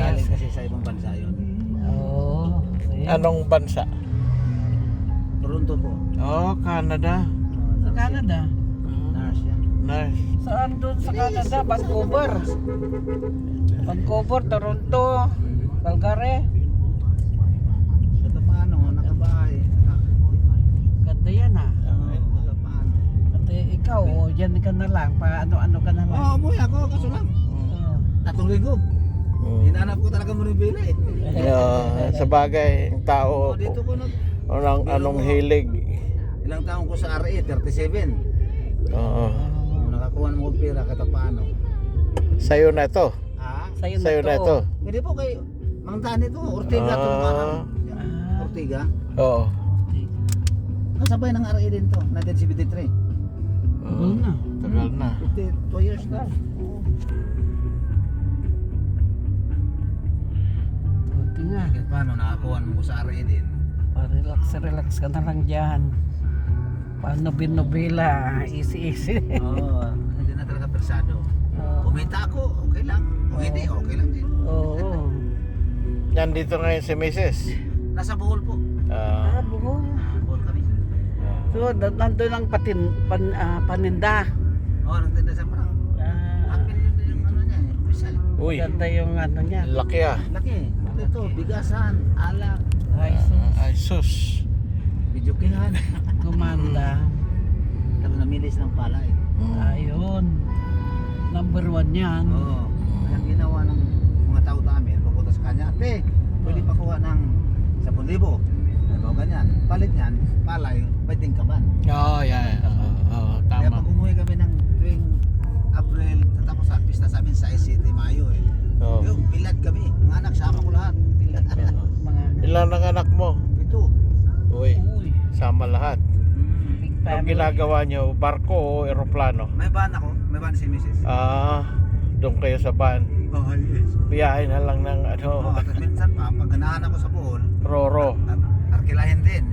Galing kasi sa ibang bansa yun. Oo. Anong bansa? Toronto po. Oh, Canada. Sa Canada. Nurse yan. Nice. Saan doon sa Canada? Vancouver. Vancouver, Toronto, Calgary. Ito paano, nakabahay. Ganda yan ah. Ito paano. At ikaw, dyan ka na lang. Ano ka na lang. Oo, umuwi ako, kaso lang. Oo. Tatong linggo. Hinanap ko talaga manibila eh. Sa bagay, ang tao, Dito ko anong hilig. ilang taon ko sa RA, 37. Oo. Nakakuha ng mga pera, kata paano. Sa'yo na to. Ha? Sa'yo na to. Hindi po kay Mang Tani to, Ortega to. Ortega. Oo. Kasabay ng RA din to, 1973. Tagal na. Tagal na. 52 years na. Buti nga. Kahit paano, nakakuha mo ko sa RA din. Relax ka na lang dyan. Nobela, easy. Oo, hindi na talaga persado. Oo. Kumita ako, okay lang. Kung hindi, okay lang din. Oo. Nandito ngayon si Mrs. Nasa Bohol po. Buho. Bohol kami. So, nandun ang paninda. Oo, nagtinda sa parang. Happy yun din yung ano niya eh, official. Uy, Ganda yung ano niya. laki ah. Laki eh. Ito, bigasan, alak, Ay, Ay, sus. bidyukihan. gumanda. Tapos namilis ng palay. Ayun. Number 1 yan. Oo. Kaya ang ginawa ng mga tao namin, pupunta sa kanya, ate, pwede pa kuha ng 10,000. Ano, ganyan. Palit niyan, palay, pwedeng kaban. Oo, yan. Oo, Kaya tama. pag umuwi kami ng tuwing April, tatapos sa pista sa amin sa ICT Mayo eh. Oo. Yung bilad kami, mga anak, sama ko lahat. Bilad. Mga Ilan ang anak mo? Ito. Uy, uy, sama lahat. big Ang family. ginagawa nyo, barko o eroplano? May van ako, may van si Mrs. Doon kayo sa van. Oh, yes. Biyahe na lang ng Oh, at minsan pa, pag ganahan ako sa Bohol, Roro. at arkilahin din,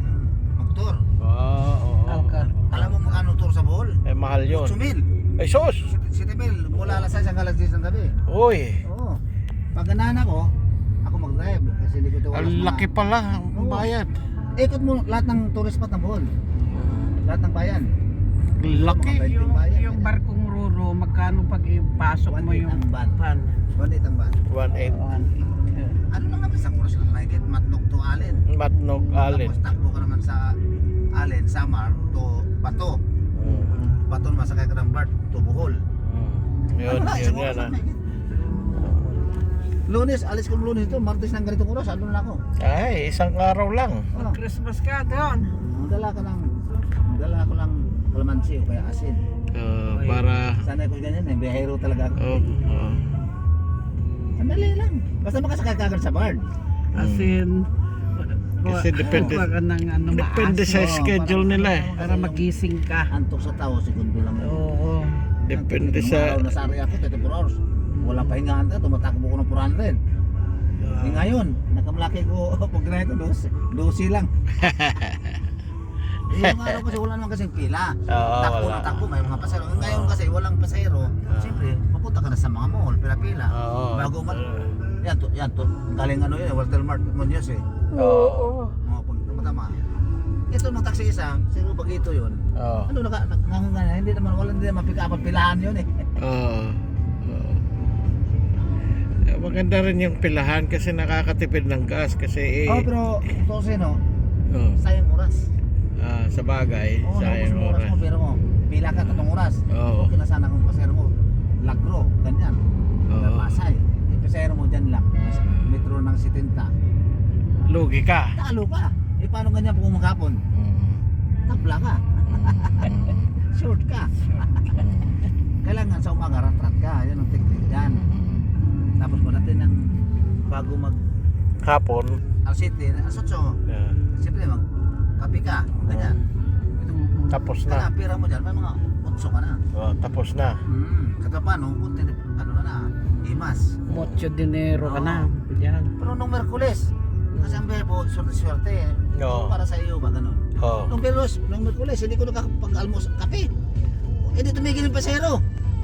mag-tour. Oo. Alcar. Alam mo magkano tour sa Bohol? Eh, mahal yun. 8,000. Ay, sus! 7,000 mula alas 6 hanggang alas 10 ng gabi. Uy, Oo. Pag ganahan ako mag-drive kasi hindi ko ito ang laki pala ang bayad. Ikot mo lahat ng tourist spot ng Bohol. Lahat ng bayan. Laki. Yung barkong Roro, magkano pag ipasok mo 1,800 yung ang van. van? 1,800 ang van. 1.8. Ano lang naman isang oras lang mahigit, Matnog to Allen. Matnog Allen. Tapos takbo ka naman sa Allen, Samar to Bato. Bato masakay ka ng BART to Bohol. Yun, Ano na, yun isang yan oras lang ah. mahigit. Lunes, alis ko Lunes ito, Martes ng ganitong oras, ano na ako. Ay, isang araw lang. Oh. Christmas ka doon. Dala ko lang kalamansi o kaya asin. Para... Sanay ko ganyan eh, biyahero talaga ako. Sandali lang. Basta makasakay ka agad sa barn. Asin. Kasi depende- Ka ng ano, Depende sa Oo, schedule para- nila eh. para magising ka. Antok sa tao, segundo lang yun. Oo. Depende Nung sa... araw nasa area ako, 24 hours. Walang pahingahan ka, tumatakbo ko ng 400. Ngayon, nakamalaki ko, pag ganahe ko, 12 lang. Yung araw kasi wala naman kasing pila. Oo, Takbo wala. na takbo, may mga pasero. Ngayon kasi walang pasero. Siyempre, papunta ka na sa mga mall, pila-pila. Oo. Bago yan to, galing ano yun, Walter Mart Munoz eh. Oo. Mga pag tama. Ito nung taxi isa, sino bagito yun? Oo. Ano hindi naman wala hindi naman pick up at pilahan yun eh. Oo. Maganda rin yung pilahan kasi nakakatipid ng gas kasi Oh, pero ito sino, oh, sayang oras. sa bagay, Oo, sayang naubos mo oras oras. mo, pero mo, pila ka 3 oras. Oo. Okay na sana kung pasero mo, Lagro, ganyan. Oo. Pasay, yung pasero mo dyan lang, metro ng 70. Lugi ka. Talo ka. Eh paano ganyan kung maghapon? Tabla ka. Short ka. Kailangan sa umaga rat-rat ka, yan ang technique yan. Tapos natin ng bago mag Hapon. alas 7, alas 8, Yeah. siyempre mag kape ka, ganyan. Tapos Kaya na. pira mo dyan, may mga 8 ka na. Oh, tapos na. Kata paano, kunti, ano na, imas. Mucho dinero ka na. Yan. Pero nung Merkules, kasi ang bebo, swerte-swerte. Oo. Para sa iyo ba, ganun? Oh. Nung Merkules, hindi ko nakapag-almos kape. Hindi tumigil yung pasero.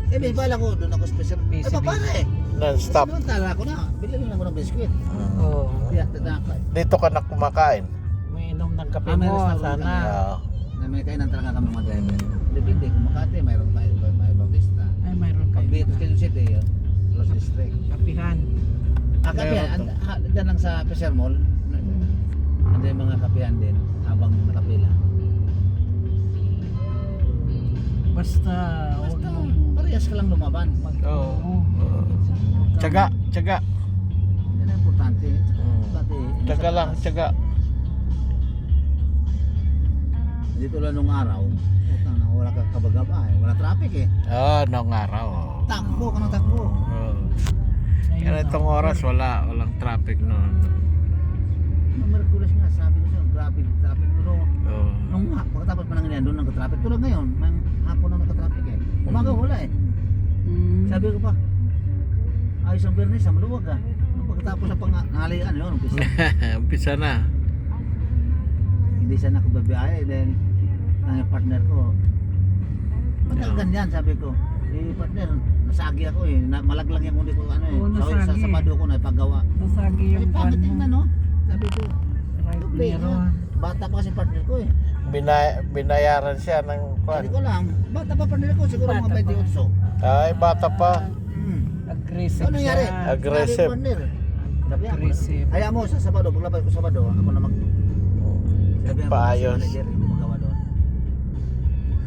Eh, may bala ko, doon ako special. Eh, Busy, papara eh. Non-stop. Tala ko na, bilhin lang ako ng biskwit. Oo. Tiyak na ako. Dito ka na kumakain. May inom ng kape May mo, restaurant sana. kami. Oo. Na may kainan talaga kami mga driver. Depende kung Makati, mayroon tayo, may Bautista. Ay, mayroon Pag kape. dito sa Quezon City, Los District. Kapihan. Kape, Meron to. dyan lang sa Fisher Mall. Ando yung mga kapehan din, habang nakapila. Basta, huwag Basta, mong parehas ka lang lumaban. Oo. Tiyaga, tiyaga. Yan ang importante. Importante. Tiyaga lang, tiyaga. Dito lang nung araw, utang na wala ka kabagabay, wala traffic eh. Noong araw. Takbo ka ng takbo. Kaya itong oras walang traffic noon. Nung Merkulis nga, sabi ko siya, grabe traffic pero Oo. nung pagkatapos pa ng ganyan, doon nagka-traffic. Tulad ngayon, may hapon na nagka-traffic eh. Umaga wala eh. Sabi ko pa, ayos ang Bernes, ang maluwag ah. Nung pagkatapos ng pangalian yun, umpisa. Umpisa na. Hindi sana ako babiyahe dahil ang partner ko, ba't ang ganyan, sabi ko. Eh partner, nasagi ako eh, malaglag yung kundi ko ano eh. Oo, Sa nasagi. Sabado ko na ipagawa. Nasagi Ay, yung bakit pan tingnan mo. no? Sabi ko, Right doble meron. bata pa kasi partner ko eh. Binayaran siya ng Sabi kwan. ko lang, bata pa partner ko, siguro Bata mga pa. 28. Ay, bata pa. Aggressive Ano nangyari? siya. Aggressive. Sabi, partner. Sabi ako, Aggressive. Hayaan mo sa Sabado, paglabas ko Sabado, ako na sabi ako, Paayos. si manager, hindi magawa doon.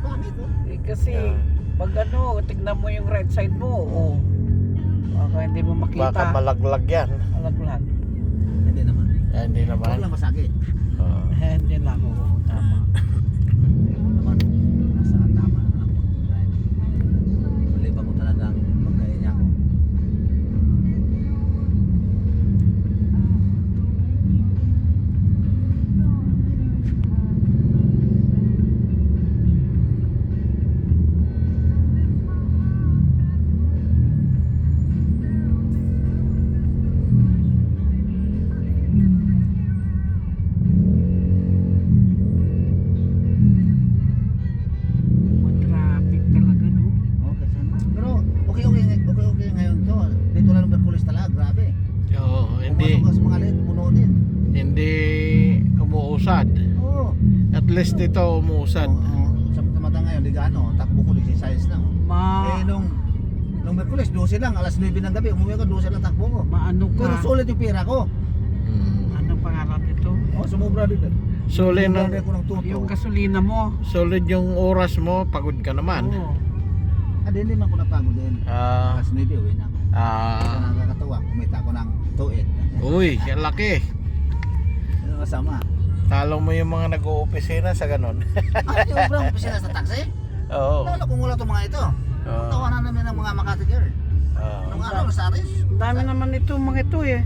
Bakit oh? Eh, kasi, pag ano, tignan mo yung right side mo, oh. Baka hindi mo makita. Baka malaglag yan. Malaglag. Hindi naman. Hindi Huwag naman. lang masakit. Oo. Eh, hindi lang, oo. Tama. Naman, nasa tama naman ako. Dahil maliban ko talaga ang pagkain niya ako. Traffic talaga, no? Okay, sana. Pero okay ngayon to. Dito lang ng Merkulis talaga, grabe. Oo, Pumasok ka sa mga lit, puno din. hindi umuusad. Oo. At least ito umuusad. Sa mata ngayon, di gaano, takbo ko 16 lang. Eh nung Merkulis, 12 lang, alas 9 ng gabi, umuwi ko 12 lang takbo ko. Maano ka? Pero sulit yung pera ko. Anong pangarap nito? Oh, sumubra din. Solid Sumubra ng din ako ng tuto. Yung gasolina mo. solid yung oras mo, pagod ka naman. Oo. Hindi man ko napagod din. Ah, Alas 9, uwi na ako. Kaya nakakatawa, kumita ko ng 2.8. uy, ang laki. Ano kasama? Talo mo yung mga nag-oopisina sa ganon. Ay, yung bro, opisina sa taxi? Oo. Lalo kung wala itong mga ito. Oo. Tawanan namin ng mga Makati girl. Oo. Nung araw, sa Aris. Ang dami naman ito, mga ito eh.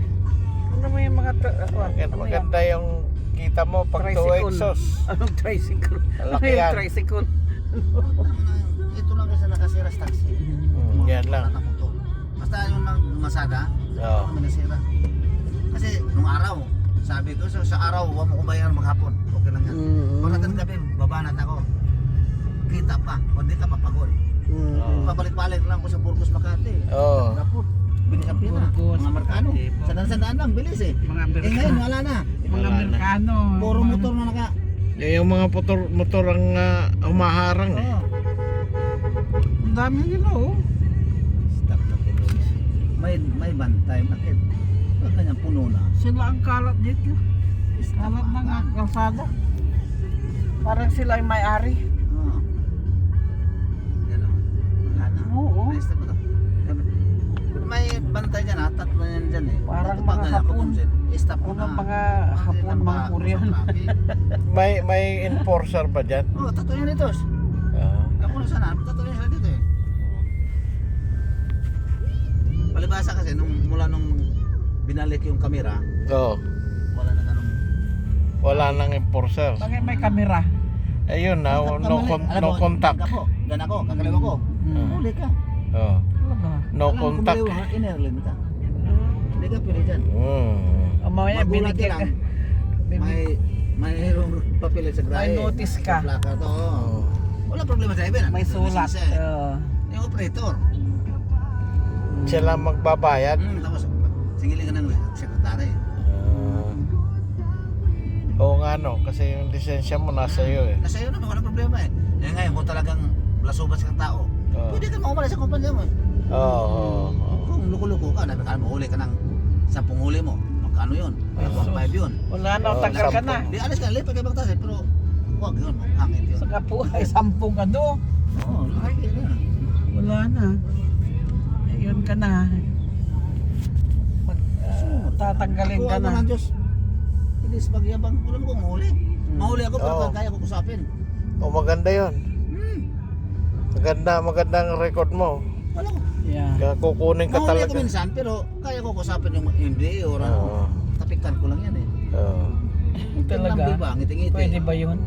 Ano mo yung mga... Maganda yung kita mo pag Tricycle. 2 exhaust. Anong tricycle? Ano Laki yung yan. tricycle? Ito lang kasi nakasira sa taxi. Yan lang. Mga motor. Basta yung masada, Oo. kami nasira. Kasi nung araw, sabi ko, sa araw, huwag mo kong bayaran maghapon. Okay lang yan. Pagkatan gabi, babanat ako. Kita pa, hindi ka papagod. Pabalik-balik lang ko sa Burgos Makati. Oo. Rapor, bilis ang pira. Burgos, Mga Markano, Makati. sandaan lang, bilis eh. Mga Eh ngayon, wala na. Mga Wala na. Amerikano. Puro motor na naka. Yung mga motor ang humaharang eh. Oo. Ang dami nila oh. Stop na kilos. May bantay, bakit? Pag ganyan puno na. Sila ang kalat dito. Kalat ng kalsada. Parang sila ay may-ari. Oo. Yan o. Wala na. Oo. Ayos na ba ito? May bantay dyan ha, tatlo yan dyan eh. Parang Pag mga ganyan, hapon. papunsin, stop mo Unang na. mga Kasi hapon, na mga Korean. traffic. May enforcer ba dyan? Oo, tatlo yan dito. Oo. Ako na sana, tatlo yan sila dito eh. Palibasa kasi, mula nung binalik yung kamera, Oo. wala na ganun. Wala nang enforcer. Bakit may kamera? Ayun na, Alam no mo, contact. Dan ako, kakaliwa ko. Huli ka. Oo. Talaga. No Alam, contact. kung maliwa, inerlin ka. Hindi ka pili dyan. Ang mga yan, Magulat binigyan lang. ka. Mayroong papel sa grahe. May notice ka. Sa plaka to. Oo. Wala problema sa driver. May sulat. Lisensya eh. Yung operator. Siya lang magbabayad. Tapos, singiling ka ng sekretary. Oo nga no, kasi yung lisensya mo nasa iyo eh. Nasa iyo naman, walang problema eh. Eh ngayon, kung talagang lasubas kang tao, pwede ka maumalis sa kumpanya mo eh. Oo. Kung luko-luko ka, mahuli ka ng 10 huli mo. Magkano yun? May 1.5 yun. Wala na, tagal ka na. Di alis ka, lipat ka bang tayo, pero huwag yun, hangit yun. Sa kapuhay, 10 ka do. Oo, hangit yun. Wala na. Ayun ka na. Tatanggalin Kung ka ako na. ng Diyos, hindi sa pagyabang, wala mo kong mahuli. Mahuli ako, pero Oo. kaya ko kusapin. O maganda yon. Hmm, Magandang record mo. wala ko. Yeah. Kaya kukunin ka Mahuli ako talaga. minsan, pero kaya ko kusapin yung hindi or ano. Oo. Tapikan ko lang yan eh. Oo. Talaga? Talaga? Ba, ngiti-ngiti. Pwede ba yun?